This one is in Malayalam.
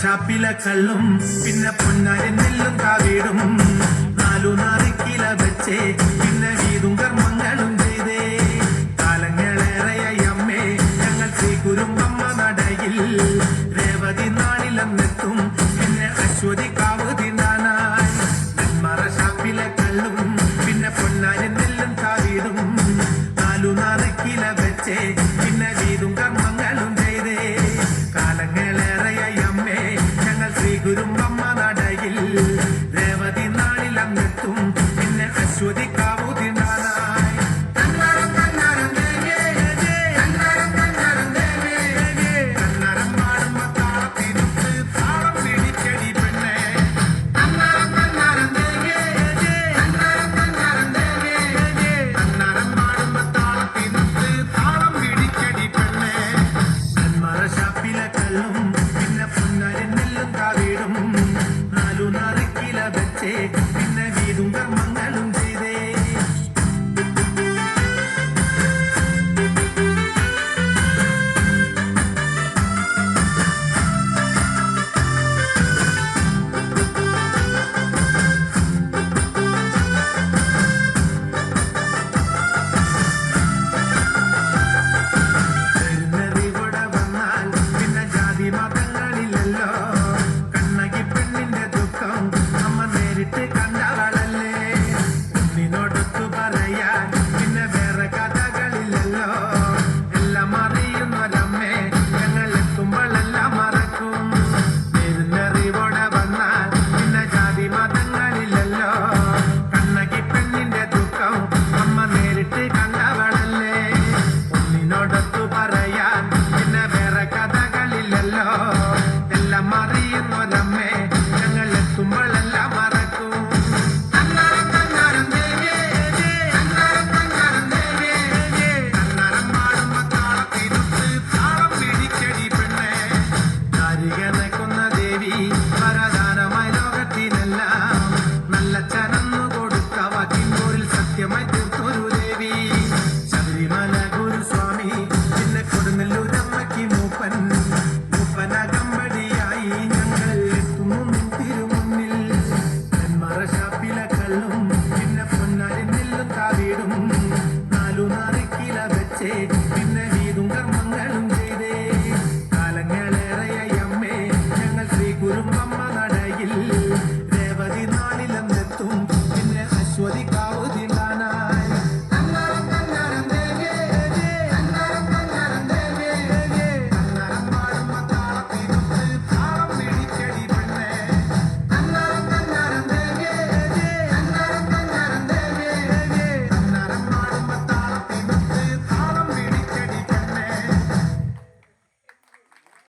ഷാപ്പിലെ കള്ളും പിന്നെ പൊന്നാരി നെല്ലും കാവീടും 4 കില വെച്ചേ പിന്നെ വീതും കർമ്മങ്ങളും ചെയ്തേ കാലങ്ങളേറെയായി അമ്മേ ഞങ്ങൾ ശ്രീകുരുമ്പമ്മ നടയിൽ രേവതി നാളിലെന്നെത്തും പിന്നെ അശ്വതി കാവ് തിന്നാനായി നെന്മറ ഷാപ്പിലെ കള്ളും പിന്നെ പൊന്നാരി നെല്ലും കാവീടും 4 കില വെച്ചേ പിന്നെ വീതും കർമ്മങ്ങളും ചെയ്തേ കാലങ്ങളേറെയായി അമ്മേ ഞങ്ങൾ ശ്രീകുരുമ്പമ്മ നടയിൽ രേവതി നാളിലെന്നെത്തും പിന്നെ അശ്വതി കാവു തിന്നാനായി കന്നരം പാടുമ്പോ താളത്തിനൊത്ത് താളം പിടിക്കടി പെണ്ണേ കന്നരം പാടുമ്പോ താളത്തിനൊത്ത് താളം പിടിക്കടി പെണ്ണേ നെന്മറ ഷാപ്പിലെ കള്ളും പിന്നെ പൊന്നാരി നെല്ലും കാവീടും 4 കില വെച്ചേ പിന്നെ വീതും കർമ്മങ്ങളും ചെയ്തേ ഇവിടെ വന്നാൽ പിന്നെ ജാതി മതങ്ങളില്ലല്ലോ കണ്ണകി പെണ്ണിന്റെ ദുഃഖം അമ്മ നേരിട്ട് കണ്ടവളല്ലേ നിന്നോടൊത്തു പറയാൻ പിന്നെ വേറെ കഥകളില്ലല്ലോ എല്ലാം